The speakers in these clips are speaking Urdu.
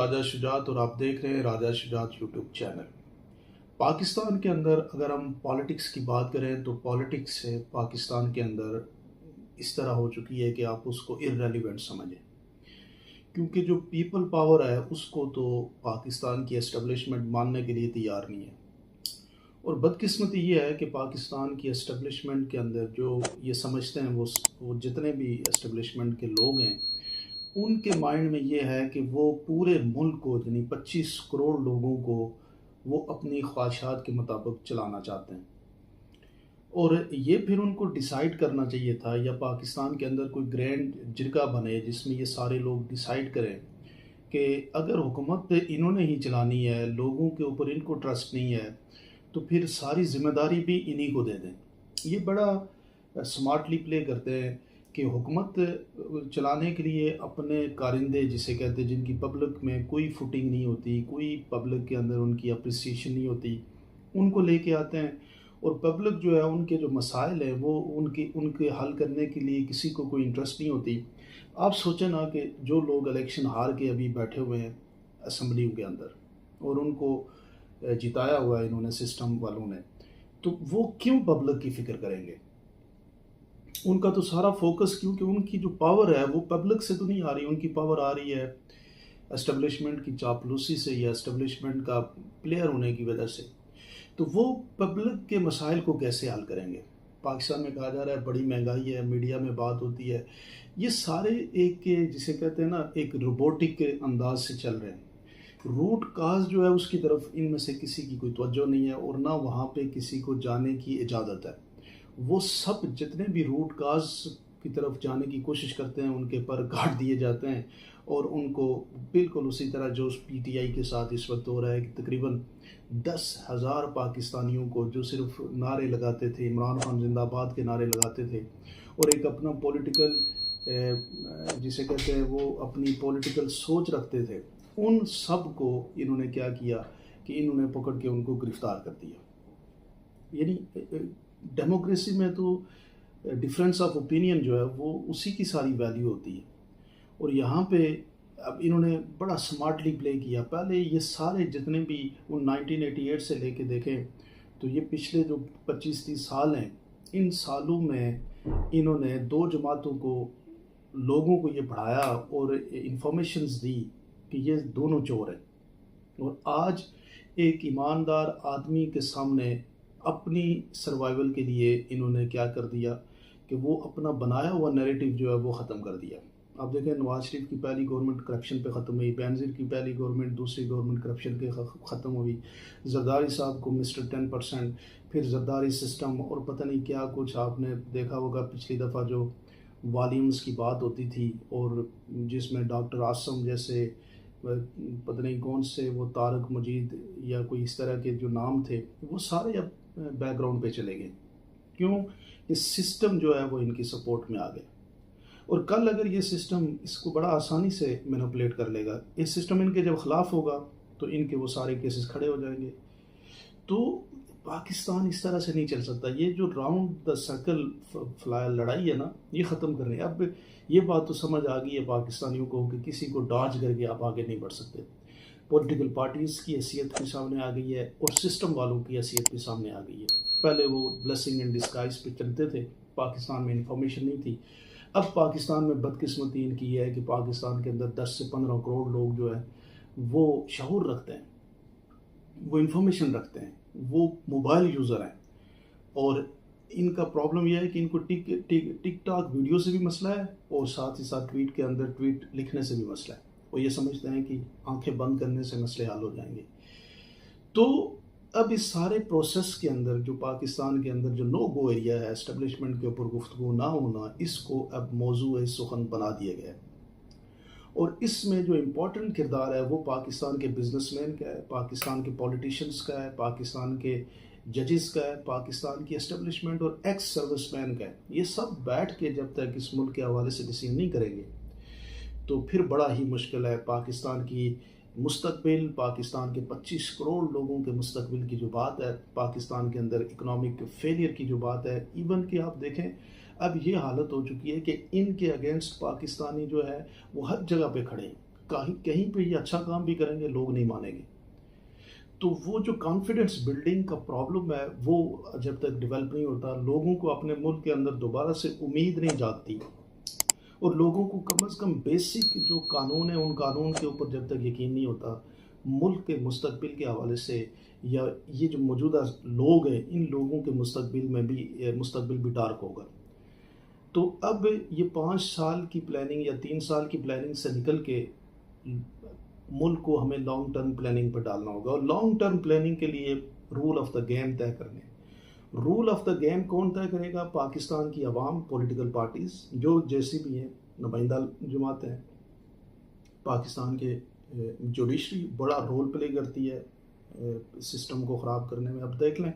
راجہ شجاعت اور آپ دیکھ رہے ہیں راجہ شجاعت یوٹیوب چینل۔ پاکستان کے اندر اگر ہم پالیٹکس کی بات کریں تو پالیٹکس سے پاکستان کے اندر اس طرح ہو چکی ہے کہ آپ اس کو ارریلیونٹ سمجھیں، کیونکہ جو پیپل پاور ہے اس کو تو پاکستان کی اسٹیبلشمنٹ ماننے کے لیے تیار نہیں ہے۔ اور بدقسمتی یہ ہے کہ پاکستان کی اسٹیبلشمنٹ کے اندر جو یہ سمجھتے ہیں وہ جتنے بھی اسٹیبلشمنٹ کے لوگ ہیں ان کے مائنڈ میں یہ ہے کہ وہ پورے ملک کو یعنی 25 کروڑ لوگوں کو وہ اپنی خواہشات کے مطابق چلانا چاہتے ہیں، اور یہ پھر ان کو ڈیسائیڈ کرنا چاہیے تھا یا پاکستان کے اندر کوئی گرینڈ جرگہ بنے جس میں یہ سارے لوگ ڈیسائیڈ کریں کہ اگر حکومت انہوں نے ہی چلانی ہے، لوگوں کے اوپر ان کو ٹرسٹ نہیں ہے، تو پھر ساری ذمہ داری بھی انہی کو دے دیں۔ یہ بڑا سمارٹلی پلے کرتے ہیں کہ حکومت چلانے کے لیے اپنے کارندے جسے کہتے ہیں جن کی پبلک میں کوئی فوٹنگ نہیں ہوتی، کوئی پبلک کے اندر ان کی اپریسیشن نہیں ہوتی، ان کو لے کے آتے ہیں، اور پبلک جو ہے ان کے جو مسائل ہیں وہ ان کے حل کرنے کے لیے کسی کو کوئی انٹرسٹ نہیں ہوتی۔ آپ سوچیں نا کہ جو لوگ الیکشن ہار کے ابھی بیٹھے ہوئے ہیں اسمبلیوں کے اندر اور ان کو جتایا ہوا ہے انہوں نے سسٹم والوں نے، تو وہ کیوں پبلک کی فکر کریں گے؟ ان کا تو سارا فوکس، کیونکہ ان کی جو پاور ہے وہ پبلک سے تو نہیں آ رہی، ان کی پاور آ رہی ہے اسٹیبلشمنٹ کی چاپلوسی سے یا اسٹیبلشمنٹ کا پلیئر ہونے کی وجہ سے۔ تو وہ پبلک کے مسائل کو کیسے حل کریں گے؟ پاکستان میں کہا جا رہا ہے بڑی مہنگائی ہے، میڈیا میں بات ہوتی ہے، یہ سارے ایک جسے کہتے ہیں نا ایک روبوٹک انداز سے چل رہے ہیں۔ روٹ کاز جو ہے اس کی طرف ان میں سے کسی کی کوئی توجہ نہیں ہے، اور نہ وہاں پہ کسی کو جانے کی اجازت ہے۔ وہ سب جتنے بھی روٹ کاز کی طرف جانے کی کوشش کرتے ہیں ان کے پر گاٹ دیے جاتے ہیں، اور ان کو بالکل اسی طرح جو پی ٹی آئی کے ساتھ اس وقت ہو رہا ہے کہ تقریباً 10,000 پاکستانیوں کو جو صرف نعرے لگاتے تھے، عمران خان زندہ باد کے نعرے لگاتے تھے، اور ایک اپنا پولیٹیکل جسے کہتے ہیں وہ اپنی پولیٹیکل سوچ رکھتے تھے، ان سب کو انہوں نے کیا کیا کہ انہوں نے پکڑ کے ان کو گرفتار کر دیا۔ یعنی ڈیموکریسی میں تو ڈفرینس آف اوپینین جو ہے وہ اسی کی ساری ویلیو ہوتی ہے، اور یہاں پہ اب انہوں نے بڑا سمارٹلی پلے کیا۔ پہلے یہ سارے جتنے بھی 1988 سے لے کے دیکھیں تو یہ پچھلے جو 25-30 سال ہیں، ان سالوں میں انہوں نے دو جماعتوں کو لوگوں کو یہ پڑھایا اور انفارمیشنز دی کہ یہ دونوں چور ہیں، اور آج ایک ایماندار آدمی کے سامنے اپنی سروائیول کے لیے انہوں نے کیا کر دیا کہ وہ اپنا بنایا ہوا نیریٹو جو ہے وہ ختم کر دیا۔ آپ دیکھیں نواز شریف کی پہلی گورنمنٹ کرپشن پہ ختم ہوئی، بینظیر کی پہلی گورنمنٹ دوسری گورنمنٹ کرپشن کے ختم ہوئی، زرداری صاحب کو مسٹر 10%، پھر زرداری سسٹم، اور پتہ نہیں کیا کچھ آپ نے دیکھا ہوگا پچھلی دفعہ جو والیومز کی بات ہوتی تھی، اور جس میں ڈاکٹر عاصم جیسے پتہ نہیں کون سے وہ طارق مجید یا کوئی اس طرح کے جو نام تھے وہ سارے اب بیک گراؤنڈ پہ چلے گئے۔ کیوں؟ یہ سسٹم جو ہے وہ ان کی سپورٹ میں آ گیا، اور کل اگر یہ سسٹم اس کو بڑا آسانی سے مینوپولیٹ کر لے گا، اس سسٹم ان کے جب خلاف ہوگا تو ان کے وہ سارے کیسز کھڑے ہو جائیں گے۔ تو پاکستان اس طرح سے نہیں چل سکتا۔ یہ جو راؤنڈ دا سرکل لڑائی ہے نا، یہ ختم کر رہے ہیں۔ اب یہ بات تو سمجھ آ گئی ہے پاکستانیوں کو کہ کسی کو ڈاج کر کے آپ آگے نہیں بڑھ سکتے۔ پولیٹیکل پارٹیز کی حیثیت بھی سامنے آ گئی ہے، اور سسٹم والوں کی حیثیت بھی سامنے آ گئی ہے۔ پہلے وہ بلیسنگ اینڈ ڈسگائز پہ چلتے تھے، پاکستان میں انفارمیشن نہیں تھی۔ اب پاکستان میں بدقسمتی ان کی یہ ہے کہ پاکستان کے اندر 10 سے 15 کروڑ لوگ جو ہے وہ شعور رکھتے ہیں، وہ انفارمیشن رکھتے ہیں، وہ موبائل یوزر ہیں، اور ان کا پرابلم یہ ہے کہ ان کو ٹک ٹاک ویڈیو سے بھی مسئلہ ہے، اور ساتھ ہی ساتھ ٹویٹ کے اندر ٹویٹ لکھنے سے بھی مسئلہ ہے، اور یہ سمجھتے ہیں کہ آنکھیں بند کرنے سے مسئلے حل ہو جائیں گے۔ تو اب اس سارے پروسیس کے اندر جو پاکستان کے اندر جو نو گو ایریا ہے، اسٹیبلشمنٹ کے اوپر گفتگو نہ ہونا، اس کو اب موضوع سخن بنا دیا گیا ہے، اور اس میں جو امپورٹنٹ کردار ہے وہ پاکستان کے بزنس مین کا ہے، پاکستان کے پولیٹیشنز کا ہے، پاکستان کے ججز کا ہے، پاکستان کی اسٹیبلشمنٹ اور ایکس سروس مین کا ہے۔ یہ سب بیٹھ کے جب تک اس ملک کے حوالے سے ڈیسیژن نہیں کریں گے تو پھر بڑا ہی مشکل ہے۔ پاکستان کی مستقبل، پاکستان کے 25 کروڑ لوگوں کے مستقبل کی جو بات ہے، پاکستان کے اندر اکنامک فیلئر کی جو بات ہے، ایون کہ آپ دیکھیں اب یہ حالت ہو چکی ہے کہ ان کے اگینسٹ پاکستانی جو ہے وہ ہر جگہ پہ کھڑے ہیں۔ کہیں پہ یہ اچھا کام بھی کریں گے لوگ نہیں مانیں گے. تو وہ جو کانفیڈنس بلڈنگ کا پرابلم ہے وہ جب تک ڈیولپ نہیں ہوتا لوگوں کو اپنے ملک کے اندر دوبارہ سے امید نہیں جاگتی، اور لوگوں کو کم از کم بیسک جو قانون ہے ان قانون کے اوپر جب تک یقین نہیں ہوتا ملک کے مستقبل کے حوالے سے، یا یہ جو موجودہ لوگ ہیں ان لوگوں کے مستقبل بھی ڈارک ہوگا. تو اب یہ 5 سال کی پلاننگ یا 3 سال کی پلاننگ سے نکل کے ملک کو ہمیں لانگ ٹرم پلاننگ پر ڈالنا ہوگا، اور لانگ ٹرم پلاننگ کے لیے رول آف دا گیم طے کرنے. رول آف دا گیم کون طے کرے گا؟ پاکستان کی عوام، پولیٹیکل پارٹیز جو جیسی بھی ہیں، نمائندہ جماعتیں ہیں. پاکستان کے جوڈیشری بڑا رول پلے کرتی ہے سسٹم کو خراب کرنے میں. اب دیکھ لیں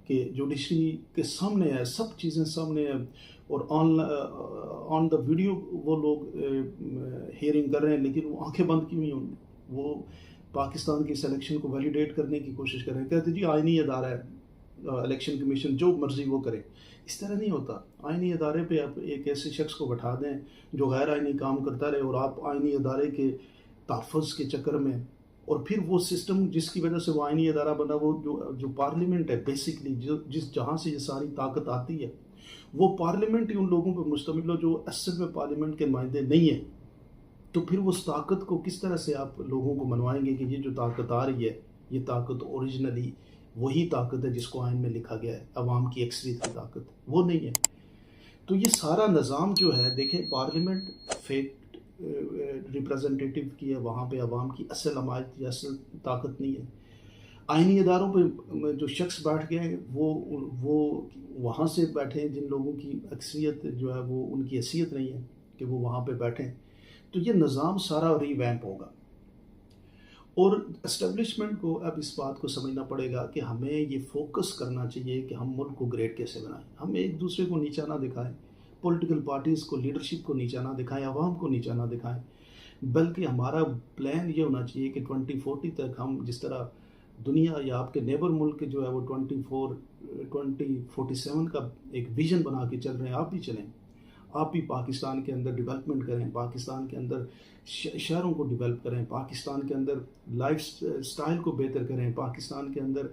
کہ جوڈیشری کے سامنے ہے، سب چیزیں سامنے ہیں، اور آن دا ویڈیو وہ لوگ ہیئرنگ کر رہے ہیں، لیکن وہ آنکھیں بند کی ہوئی ہیں. وہ پاکستان کی سلیکشن کو ویلیڈیٹ کرنے کی کوشش کر رہے ہیں، کہتے جی آئینی ادارہ ہے الیکشن کمیشن، جو مرضی وہ کرے. اس طرح نہیں ہوتا. آئینی ادارے پہ آپ ایک ایسے شخص کو بٹھا دیں جو غیر آئینی کام کرتا رہے، اور آپ آئینی ادارے کے تحفظ کے چکر میں، اور پھر وہ سسٹم جس کی وجہ سے وہ آئینی ادارہ بنا، وہ جو پارلیمنٹ ہے بیسکلی جس جہاں سے یہ ساری طاقت آتی ہے، وہ پارلیمنٹ ہی ان لوگوں پہ مشتمل ہو جو اصل میں پارلیمنٹ کے نمائندے نہیں ہیں. تو پھر اس طاقت کو کس طرح سے آپ لوگوں کو منوائیں گے کہ یہ جو طاقت آ رہی ہے یہ طاقت اوریجنلی وہی طاقت ہے جس کو آئین میں لکھا گیا ہے، عوام کی اکثریت کی طاقت وہ نہیں ہے. تو یہ سارا نظام جو ہے، دیکھیں پارلیمنٹ فیک ریپریزنٹیٹیو کی ہے، وہاں پہ عوام کی اصل حمایت یا اصل طاقت نہیں ہے. آئینی اداروں پہ جو شخص بیٹھ گئے ہیں وہ وہاں سے بیٹھے ہیں جن لوگوں کی اکثریت جو ہے وہ ان کی حیثیت نہیں ہے کہ وہ وہاں پہ بیٹھیں. تو یہ نظام سارا ری ویمپ ہوگا، اور اسٹیبلشمنٹ کو اب اس بات کو سمجھنا پڑے گا کہ ہمیں یہ فوکس کرنا چاہیے کہ ہم ملک کو گریٹ کیسے بنائیں. ہم ایک دوسرے کو نیچا نہ دکھائیں، پولیٹیکل پارٹیز کو، لیڈرشپ کو نیچا نہ دکھائیں، عوام کو نیچا نہ دکھائیں، بلکہ ہمارا پلان یہ ہونا چاہیے کہ 2040 تک ہم جس طرح دنیا یا آپ کے نیبر ملک جو ہے وہ 2047 کا ایک ویژن بنا کے چل رہے ہیں، آپ بھی چلیں. آپ بھی پاکستان کے اندر ڈیولپمنٹ کریں، پاکستان کے اندر شہروں کو ڈیولپ کریں، پاکستان کے اندر لائف سٹائل کو بہتر کریں، پاکستان کے اندر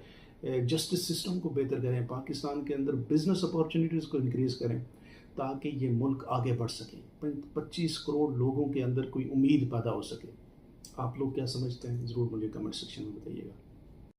جسٹس سسٹم کو بہتر کریں، پاکستان کے اندر بزنس اپارچونیٹیز کو انکریز کریں، تاکہ یہ ملک آگے بڑھ سکے، 25 کروڑ لوگوں کے اندر کوئی امید پیدا ہو سکے. آپ لوگ کیا سمجھتے ہیں؟ ضرور مجھے کمنٹ سیکشن میں بتائیے گا.